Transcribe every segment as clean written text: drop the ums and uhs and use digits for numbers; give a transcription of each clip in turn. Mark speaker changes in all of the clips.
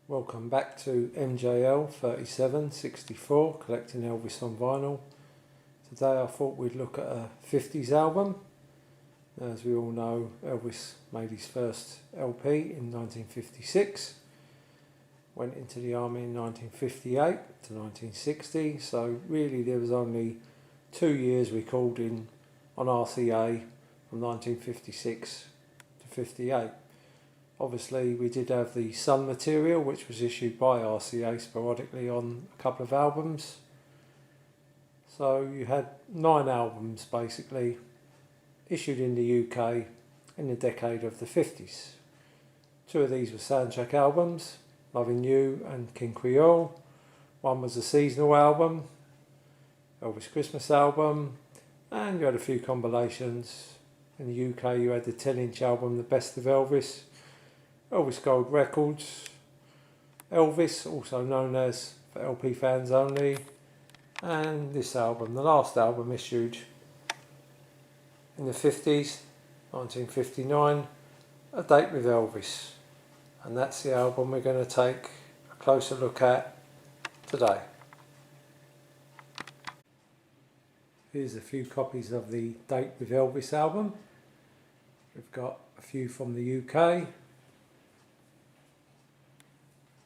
Speaker 1: Welcome back to MJL 3764, collecting Elvis on vinyl. Today I thought we'd look at a 50s album. As we all know, Elvis made his first LP in 1956, went into the army in 1958 to 1960, so really there was only 2 years recording on RCA from 1956 to 58. Obviously we did have the Sun material, which was issued by RCA sporadically on a couple of albums. So you had 9 albums basically issued in the UK in the decade of the 50s. 2 of these were soundtrack albums, Loving You and King Creole. One was a seasonal album, Elvis Christmas album, and you had a few compilations. In the UK you had the 10-inch album, The Best of Elvis, Elvis Gold Records, Elvis, also known as for LP fans only, and this album, the last album issued in the 50s, 1959, A Date With Elvis. And that's the album we're going to take a closer look at today. Here's a few copies of the Date With Elvis album. We've got a few from the UK,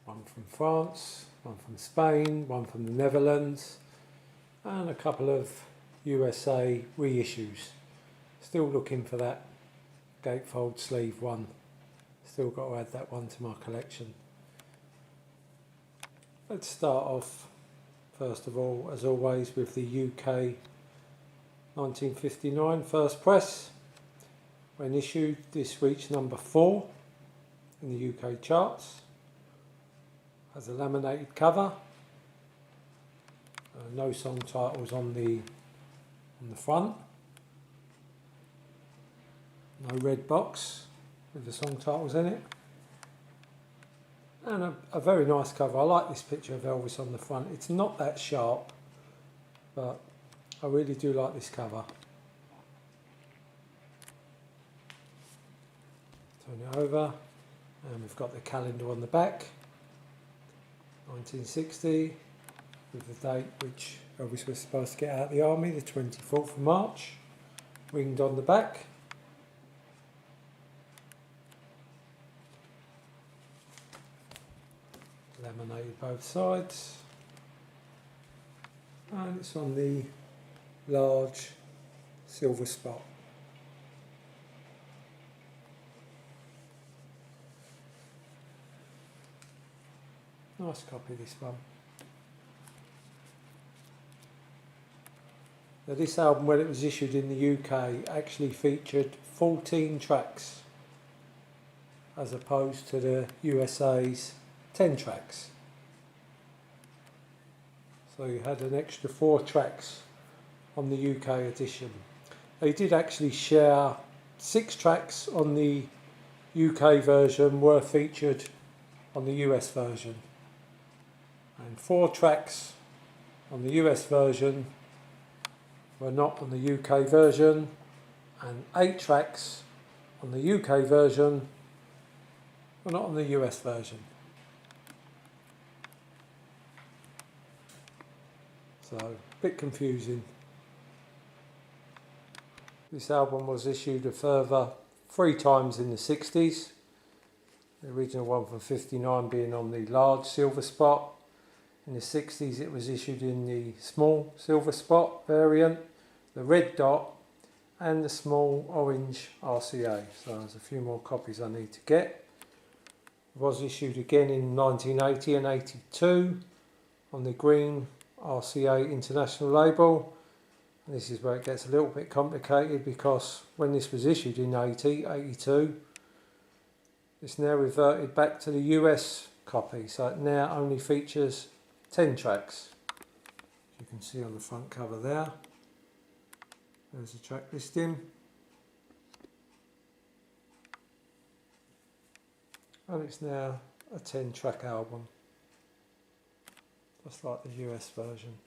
Speaker 1: one from France, one from Spain, one from the Netherlands, and a couple of USA reissues. Still looking for that gatefold sleeve one. Still got to add that one to my collection. Let's start off first of all, as always, with the UK 1959 first press. When issued, this reached number 4 in the UK charts. Has a laminated cover. No song titles on the front. No red box with the song titles in it. And a very nice cover. I like this picture of Elvis on the front. It's not that sharp, but I really do like this cover. Turn it over, and we've got the calendar on the back. 1960, with the date which Elvis was supposed to get out of the army, the 24th of March, winged on the back. Laminated both sides, and it's on the large silver spot. Nice copy, this one. Now this album, when it was issued in the UK, actually featured 14 tracks as opposed to the USA's 10 tracks. So you had an extra 4 tracks on the UK edition. They did actually share 6 tracks on the UK version were featured on the US version. And 4 tracks on the US version were not on the UK version, and 8 tracks on the UK version were not on the US version. So, a bit confusing. This album was issued a further 3 times in the 60s. The original one from 59 being on the large silver spot. In the 60s it was issued in the small silver spot variant, the red dot, and the small orange RCA. So there's a few more copies I need to get. It was issued again in 1980 and 82 on the green RCA International label. And this is where it gets a little bit complicated, because when this was issued in 82, it's now reverted back to the US copy. So it now only features 10 tracks. You can see on the front cover there. There's a track listing. And it's now a 10 track album, just like the US version.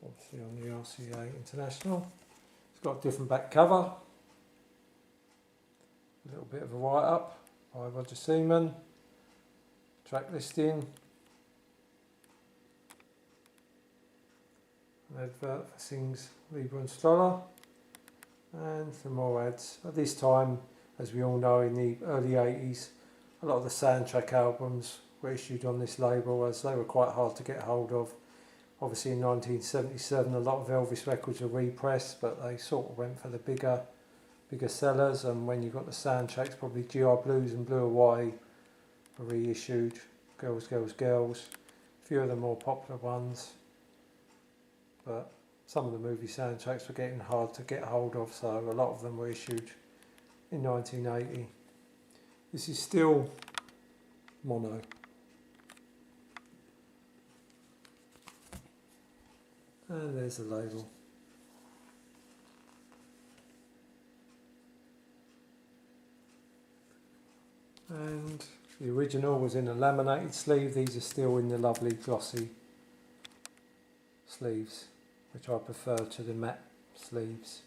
Speaker 1: Obviously on the RCA International. It's got a different back cover. A little bit of a write up by Roger Seaman. track listing, an advert for Sings, Lieber and Stoller, and some more ads. At this time, as we all know, in the early 80s, a lot of the soundtrack albums were issued on this label as they were quite hard to get hold of. Obviously in 1977 a lot of Elvis records were repressed, but they sort of went for the bigger sellers, and when you got the soundtracks, probably GI Blues and Blue Hawaii were reissued, Girls, Girls, Girls, a few of the more popular ones, but some of the movie soundtracks were getting hard to get hold of, so a lot of them were issued in 1980. This is still mono. And there's the label. And the original was in a laminated sleeve. These are still in the lovely glossy sleeves, which I prefer to the matte sleeves.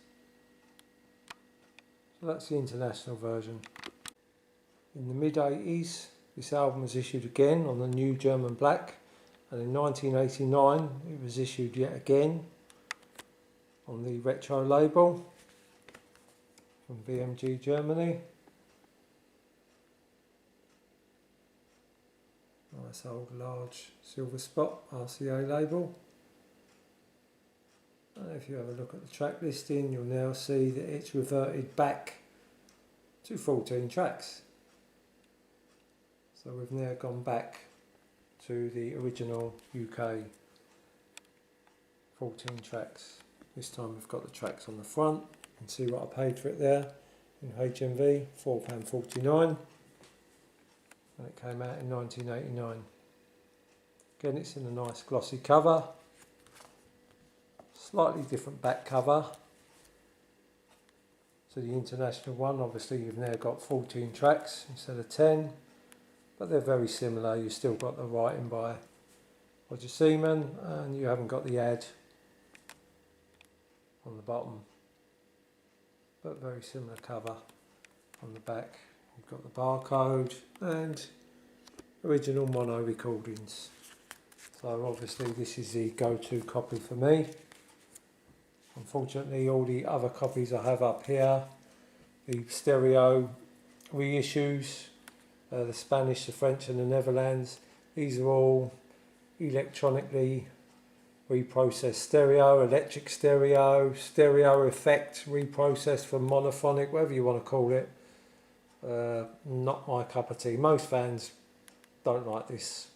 Speaker 1: So that's the international version. In the mid-80s, this album was issued again on the new German black, and in 1989 it was issued yet again on the retro label from BMG Germany. Nice old large silver spot RCA label. And if you have a look at the track listing, you'll now see that it's reverted back to 14 tracks. So we've now gone back to the original UK 14 tracks. This time we've got the tracks on the front. You can see what I paid for it there in HMV, £4.49. And it came out in 1989. Again, it's in a nice glossy cover. Slightly different back cover to the international one. Obviously you've now got 14 tracks instead of 10. But they're very similar. You've still got the writing by Roger Seaman, and you haven't got the ad on the bottom. But very similar cover on the back. You've got the barcode and original mono recordings. So obviously this is the go-to copy for me. Unfortunately all the other copies I have up here, the stereo reissues, the Spanish, the French and the Netherlands, these are all electronically reprocessed stereo, electric stereo, stereo effect reprocessed from monophonic, whatever you want to call it. Not my cup of tea. Most fans don't like this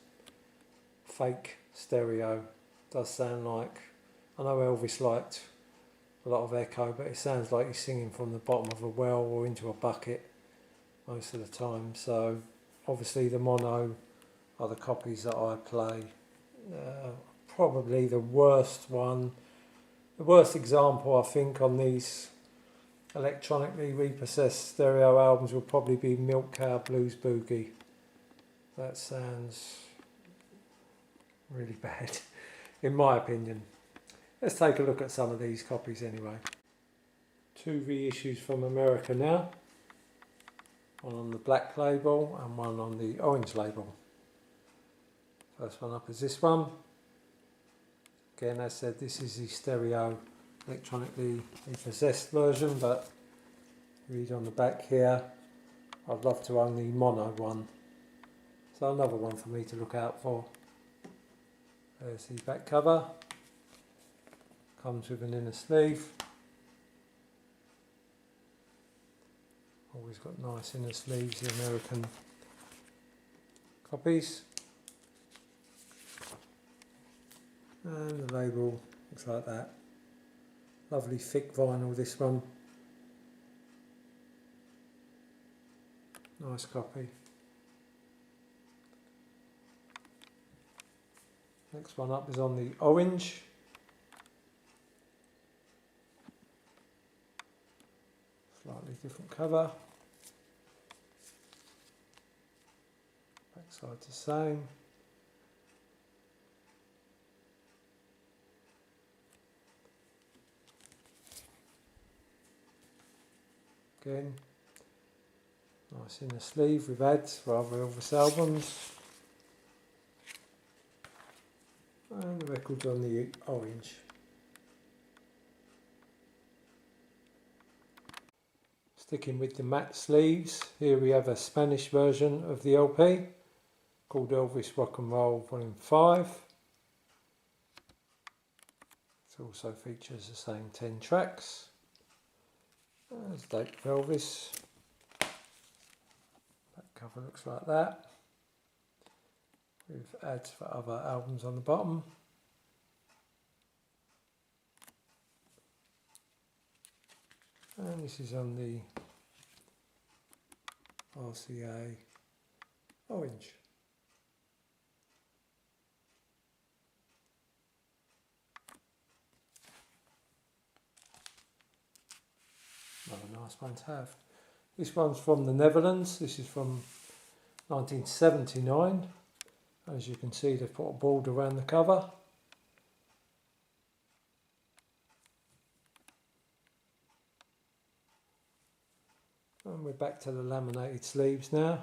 Speaker 1: fake stereo. It does sound like, I know Elvis liked a lot of echo, but it sounds like he's singing from the bottom of a well or into a bucket most of the time. So obviously the mono are the copies that I play. Probably the worst one, the worst example I think on these electronically reprocessed stereo albums will probably be Milk Cow Blues Boogie. That sounds really bad in my opinion. Let's take a look at some of these copies anyway. Two reissues from America now. One on the black label and one on the orange label. First one up is this one. Again, as I said, this is the stereo electronically reprocessed version, but read on the back here, I'd love to own the mono one. So another one for me to look out for. There's the back cover. Comes with an inner sleeve. Always got nice inner sleeves, the American copies. And the label looks like that. Lovely thick vinyl, this one. Nice copy. Next one up is on the orange. Slightly different cover. Backside's the same. Again, nice inner sleeve with ads for other Elvis albums. And the record's on the orange. Sticking with the matte sleeves, here we have a Spanish version of the LP called Elvis Rock and Roll Volume 5. It also features the same 10 tracks. There's Date With Elvis. Back cover looks like that, with ads for other albums on the bottom. And this is on the RCA orange. Another nice one to have. This one's from the Netherlands. This is from 1979. As you can see, they've put a border around the cover. And we're back to the laminated sleeves now.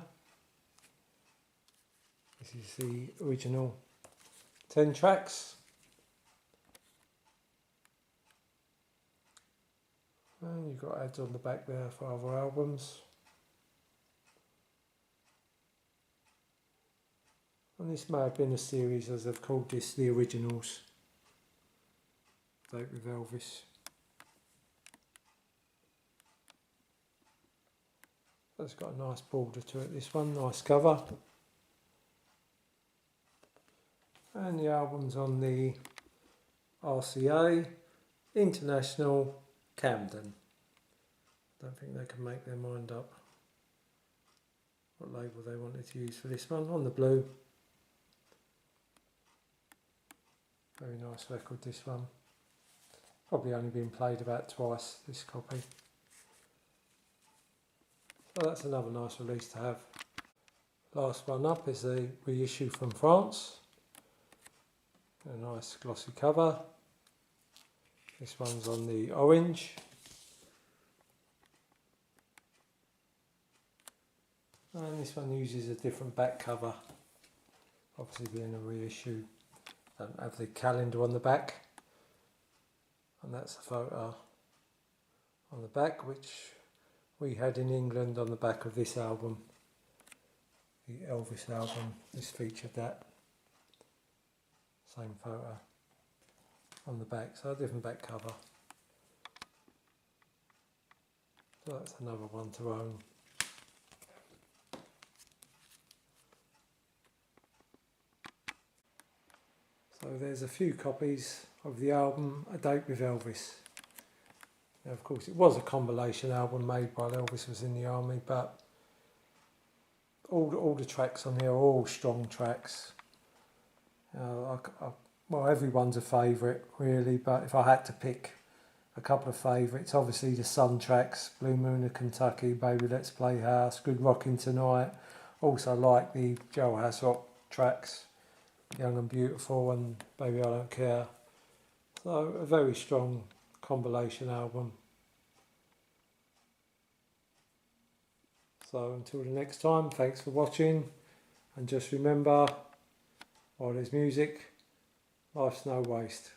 Speaker 1: This is the original 10 tracks. And you've got ads on the back there for other albums. And this may have been a series, as they've called this the originals. Date With Elvis. It's got a nice border to it, this one, nice cover. And the album's on the RCA International Camden. Don't think they can make their mind up what label they wanted to use for this one. On the blue. Very nice record, this one. Probably only been played about twice, this copy. So that's another nice release to have. Last one up is the reissue from France. A nice glossy cover. This one's on the orange. And this one uses a different back cover. Obviously being a reissue. Don't have the calendar on the back. And that's a photo on the back, which we had in England on the back of this album. The Elvis album. This featured that. Same photo on the back, so a different back cover. So that's another one to own. So there's a few copies of the album A Date With Elvis. Now, of course, it was a compilation album made while Elvis was in the army, but all the tracks on here are all strong tracks. Well, everyone's a favourite really, but if I had to pick a couple of favourites, obviously the Sun tracks, Blue Moon of Kentucky, Baby Let's Play House, Good Rockin' Tonight. Also like the Jailhouse Rock tracks, Young and Beautiful and Baby I Don't Care. So a very strong compilation album. So until the next time, thanks for watching, and just remember, while there's music, life's no waste.